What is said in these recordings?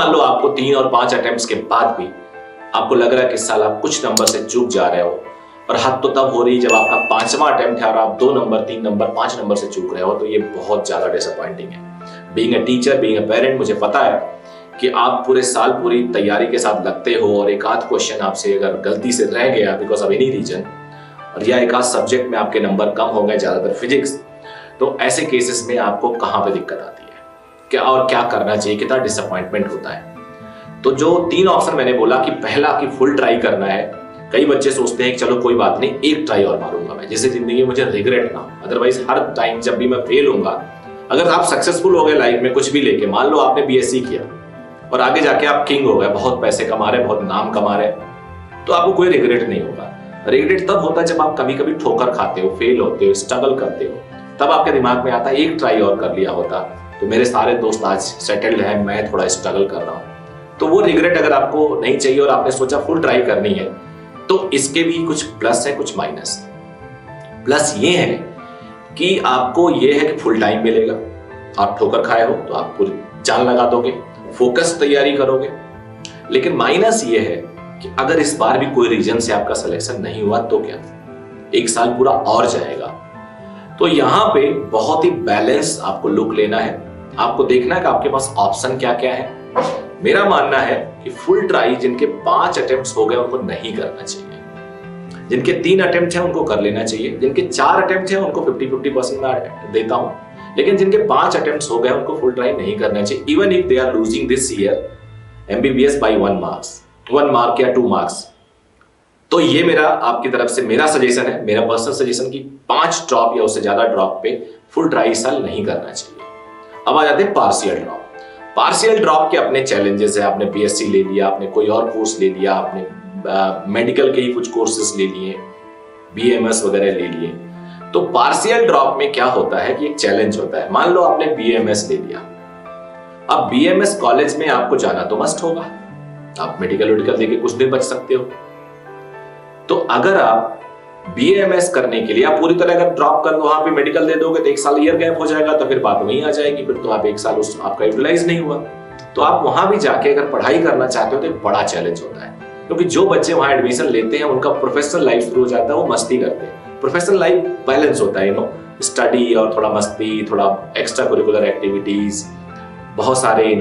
मान लो आपको 3 और 5 अटेम्प्ट्स के बाद भी आपको लग रहा है कि इस साल आप कुछ नंबर से चूक जा रहे हो, और हद तो तब हो रही है जब आपका 5वां अटेम्प्ट है और आप 2 नंबर, 3 नंबर, 5 नंबर से चूक रहे हो, तो ये बहुत ज्यादा डिसअपॉइंटिंग है। Being a teacher, being a parent, मुझे पता है कि आप पूरे साल पूरी तैयारी के साथ लगते हो और एक आध क्वेश्चन आपसे अगर गलती से रह गया बिकॉज ऑफ एनी रीजन, और या एक आध सब्जेक्ट में आपके नंबर कम हो गए, ज्यादातर फिजिक्स, तो ऐसे केसेस में आपको कहां पे दिक्कत आती है, क्या और क्या करना चाहिए, कितना डिसअपॉइंटमेंट होता है। तो जो 3 ऑप्शन मैंने बोला कि पहला कि फुल ट्राई करना है। कई बच्चे सोचते हैं कि चलो कोई बात नहीं, एक ट्राई और मारूंगा मैं, जिससे जिंदगी में मुझे रिग्रेट ना हो, अदरवाइज हर टाइम जब भी मैं फेल होऊंगा। अगर आप सक्सेसफुल हो गए लाइफ में कुछ भी लेके, मान लो आपने बीएससी किया और आगे जाके आप किंग हो गए, बहुत पैसे कमा रहे, बहुत नाम कमा रहे, तो आपको कोई रिग्रेट नहीं होगा। रिग्रेट तब होता है जब आप कभी कभी ठोकर खाते हो, फेल होते हो, स्ट्रगल करते हो, तब आपके दिमाग में आता है एक ट्राई और कर लिया होता तो मेरे सारे दोस्त आज सेटल्ड हैं, मैं थोड़ा स्ट्रगल कर रहा हूं। तो वो रिग्रेट अगर आपको नहीं चाहिए और आपने सोचा फुल ट्राई करनी है, तो इसके भी कुछ प्लस है, कुछ माइनस है। प्लस ये है कि आपको ये है कि फुल टाइम मिलेगा, आप ठोकर खाए हो तो आप पूरी जान लगा दोगे, फोकस तैयारी करोगे। लेकिन माइनस ये है कि अगर इस बार भी कोई रीजन से आपका सिलेक्शन नहीं हुआ तो क्या, एक साल पूरा और जाएगा। तो यहां पे बहुत ही बैलेंस आपको लुक लेना है, आपको देखना है कि आपके पास ऑप्शन क्या क्या है। मेरा मानना है कि फुल ट्राई जिनके 5 अटेम्प्ट्स हो गए उनको नहीं करना चाहिए, जिनके 3 अटेम्प्ट हैं उनको कर लेना चाहिए, जिनके 4 अटेम्प्ट हैं उनको 50-50% मैं देता हूं, लेकिन जिनके 5 अटेम्प्ट्स हो गए उनको फुल ट्राई नहीं करना चाहिए, even if they are losing this year MBBS by 1 mark या 2 मार्क्स। तो ये मेरा आपकी तरफ से मेरा सजेशन है, मेरा पर्सनल सजेशन कि 5 ड्रॉप या उससे ज्यादा ड्रॉप पे फुल ट्राई इस साल नहीं करना चाहिए। अब आ जाते हैं पार्शियल ड्रॉप। पार्शियल ड्रॉप के अपने चैलेंजेस है, आपने बीएससी ले लिया, आपने कोई और कोर्स ले लिया, आपने मेडिकल के ही कुछ कोर्सेज ले लिए, बीएमएस वगैरह ले लिए, तो पार्शियल ड्रॉप में क्या होता है कि एक चैलेंज होता है। मान लो आपने बीएमएस ले लिया, अब बीएमएस कॉलेज में आपको जाना तो मस्ट होगा, आप मेडिकल देके कुछ दिन बच सकते हो। तो अगर आप बीएमएस करने के लिए आप पूरी तरह अगर ड्रॉप कर दो, वहां पे मेडिकल दे दोगे तो 1 साल ईयर गैप हो जाएगा, तो फिर बात वहीं आ जाएगी, फिर तो आप 1 साल उस आपका यूटिलाइज नहीं हुआ। तो आप वहां भी जाके अगर पढ़ाई करना चाहते हो तो एक बड़ा चैलेंज होता है, क्योंकि जो बच्चे वहां एडमिशन लेते हैं उनका प्रोफेशनल लाइफ शुरू हो जाता है, वो मस्ती करते हैं। प्रोफेशनल लाइफ बैलेंस होता है, स्टडी और थोड़ा मस्ती, थोड़ा एक्स्ट्रा करिकुलर एक्टिविटीज, बहुत सारे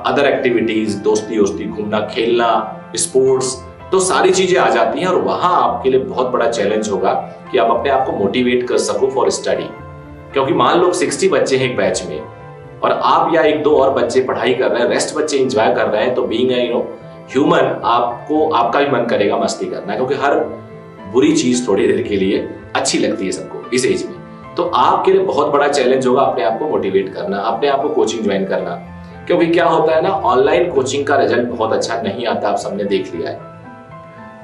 अदर एक्टिविटीज, दोस्ती, घूमना, खेलना, स्पोर्ट्स, तो सारी चीजें आ जाती हैं और वहां आपके लिए बहुत बड़ा चैलेंज होगा कि आप अपने आप को मोटिवेट कर सको फॉर स्टडी। क्योंकि मान लो 60 बच्चे हैं एक बैच में और आप या 1-2 और बच्चे पढ़ाई कर रहे हैं, रेस्ट बच्चे एंजॉय कर रहे हैं, तो बीइंग ह्यूमन आपका भी मन करेगा मस्ती करना, क्योंकि हर बुरी चीज थोड़ी देर के लिए अच्छी लगती है सबको इस एज में। तो आपके लिए बहुत बड़ा चैलेंज होगा अपने आप को मोटिवेट करना, अपने आप को कोचिंग ज्वाइन करना, क्योंकि क्या होता है ना, ऑनलाइन कोचिंग का रिजल्ट बहुत अच्छा नहीं आता, आप सबने देख लिया है।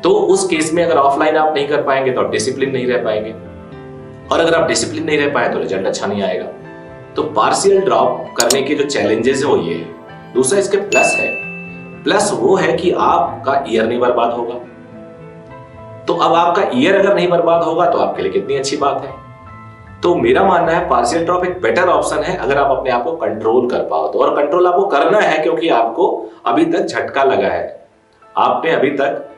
तो उस केस में अगर ऑफलाइन आप नहीं कर पाएंगे तो आप डिसिप्लिन नहीं रह पाएंगे, और अगर आप डिसिप्लिन नहीं रह पाए तो रिजल्ट अच्छा नहीं आएगा। तो पार्शियल ड्रॉप करने के जो चैलेंजेस है वो ये है। दूसरा इसके प्लस है, प्लस वो है कि आपका ईयर नहीं बर्बाद होगा। तो अब आपका ईयर अगर नहीं बर्बाद होगा तो आपके लिए कितनी अच्छी बात है। तो मेरा मानना है पार्शियल ड्रॉप एक बेटर ऑप्शन है अगर आप अपने आप को कंट्रोल कर पाओ तो, और कंट्रोल आपको करना है क्योंकि आपको अभी तक झटका लगा है, आपने अभी तक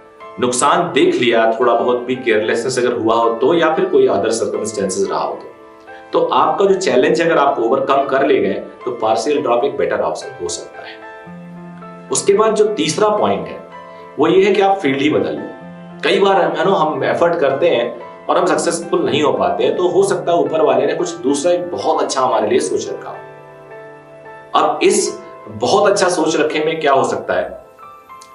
नुकसान देख लिया, थोड़ा बहुत भी केयरलेसनेस अगर हुआ हो तो, या फिर कोई अदर सर्कमस्टेंसेस रहा हो तो आपका जो चैलेंज है अगर आप ओवरकम कर ले गए तो पार्शियल ड्रॉप एक बेटर ऑप्शन हो सकता है। उसके बाद जो तीसरा पॉइंट है वो ये है कि आप फील्ड ही बदल लो। कई बार हम एफर्ट करते हैं और हम सक्सेसफुल नहीं हो पाते हैं, तो हो सकता है ऊपर वाले ने कुछ दूसरा एक बहुत अच्छा हमारे लिए सोच रखा हो। अब इस बहुत अच्छा सोच रखे में क्या हो सकता है,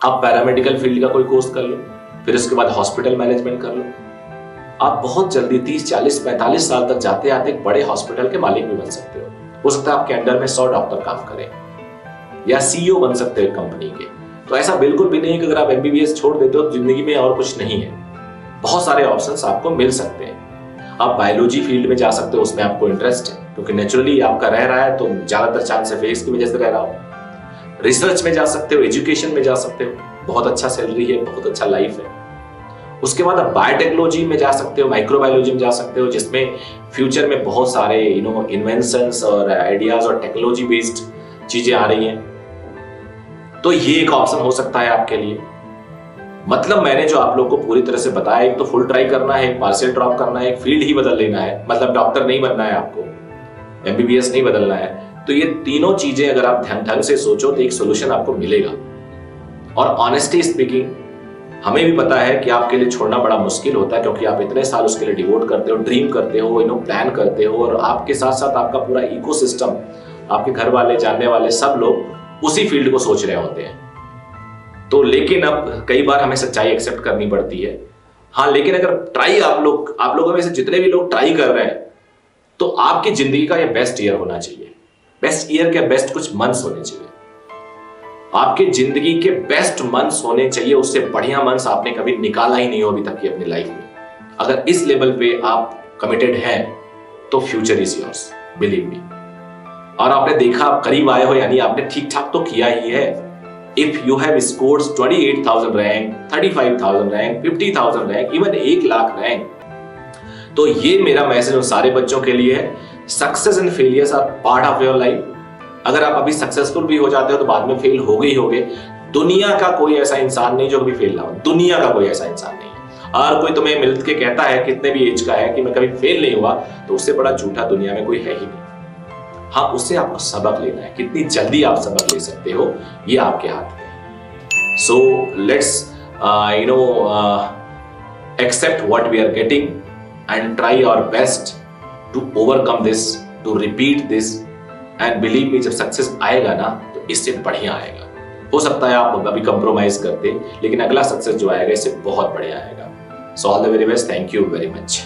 आप पैरामेडिकल फील्ड का कोई कोर्स कर लो, फिर उसके बाद हॉस्पिटल मैनेजमेंट कर लो, आप बहुत जल्दी 30, 40, 45 साल तक जाते आते एक बड़े हॉस्पिटल के मालिक भी बन सकते हो सकता है आपके अंडर में 100 डॉक्टर काम करें, या सीईओ बन सकते हो कंपनी के। तो ऐसा बिल्कुल भी नहीं है कि अगर आप एमबीबीएस छोड़ देते हो तो जिंदगी में और कुछ नहीं है, बहुत सारे ऑप्शंस आपको मिल सकते हैं। आप बायोलॉजी फील्ड में जा सकते हो, उसमें आपको इंटरेस्ट है क्योंकि नेचुरली आपका रह रहा है तो ज्यादातर चांस है फेस की वजह से रह रहा हो। रिसर्च में जा सकते हो, एजुकेशन में जा सकते हो, बहुत अच्छा सैलरी है, बहुत अच्छा लाइफ है। उसके बाद आप बायोटेक्नोलॉजी में जा सकते हो, माइक्रोबायोलॉजी में जा सकते हो, जिसमें फ्यूचर में बहुत सारे इन्वेंशंस और आइडियाज और टेक्नोलॉजी बेस्ड चीजें आ रही हैं। तो ये एक ऑप्शन हो सकता है आपके लिए। मतलब मैंने जो आप लोग को पूरी तरह से बताया, एक तो फुल ट्राई करना है, एक पार्शियल ड्रॉप करना है, एक फील्ड ही बदल लेना है, मतलब डॉक्टर नहीं बनना है आपको, एमबीबीएस नहीं बदलना है। तो ये तीनों चीजें अगर आप ध्यान ढंग से सोचो तो एक सोल्यूशन आपको मिलेगा। और ऑनेस्टली स्पीकिंग, हमें भी पता है कि आपके लिए छोड़ना बड़ा मुश्किल होता है, क्योंकि आप इतने साल उसके लिए डिवोट करते हो, ड्रीम करते हो, प्लान करते हो, और आपके साथ साथ आपका पूरा इकोसिस्टम, आपके घर वाले, जानने वाले सब लोग उसी फील्ड को सोच रहे होते हैं। तो लेकिन अब कई बार हमें सच्चाई एक्सेप्ट करनी पड़ती है। हाँ, लेकिन अगर ट्राई आप लोगों में से जितने भी लोग ट्राई कर रहे हैं, तो आपकी जिंदगी का ये बेस्ट ईयर होना चाहिए। बेस्ट ईयर के बेस्ट कुछ मंथ्स होने चाहिए, आपके जिंदगी के बेस्ट मंथ्स होने चाहिए। उससे बढ़िया मंथ्स आपने कभी निकाला ही नहीं हो अभी तक की अपनी लाइफ में। अगर इस लेवल पे आप कमिटेड हैं तो future is yours, believe me. और आपने देखा, आप करीब आए हो, यानी आपने ठीक ठाक तो किया ही है। If you have scored 28,000 rank, 35,000 rank, 50,000 rank, even 1 lakh rank, तो ये मेरा मैसेज उन सारे बच्चों के लिए है। Success and failures are part of your life. अगर आप अभी सक्सेसफुल भी हो जाते हो तो बाद में फेल हो गए ही होगे। दुनिया का कोई ऐसा इंसान नहीं जो कभी फेल ना हो, दुनिया का कोई ऐसा इंसान नहीं है। और कोई तुम्हें मिल के कहता है, कितने भी एज का है, कि मैं कभी फेल नहीं हुआ, तो उससे बड़ा झूठा दुनिया में कोई है ही नहीं। हाँ, उससे आपको सबक लेना है। कितनी जल्दी आप सबक ले सकते हो, ये आपके हाथ में है। So let's accept what we are getting and try our best to overcome this, to repeat this, and believe me, जब सक्सेस आएगा ना तो इससे बढ़िया आएगा। हो सकता है आप अभी कंप्रोमाइज करते, लेकिन अगला सक्सेस जो आएगा इससे बहुत बढ़िया आएगा। So all the very best, thank you very much.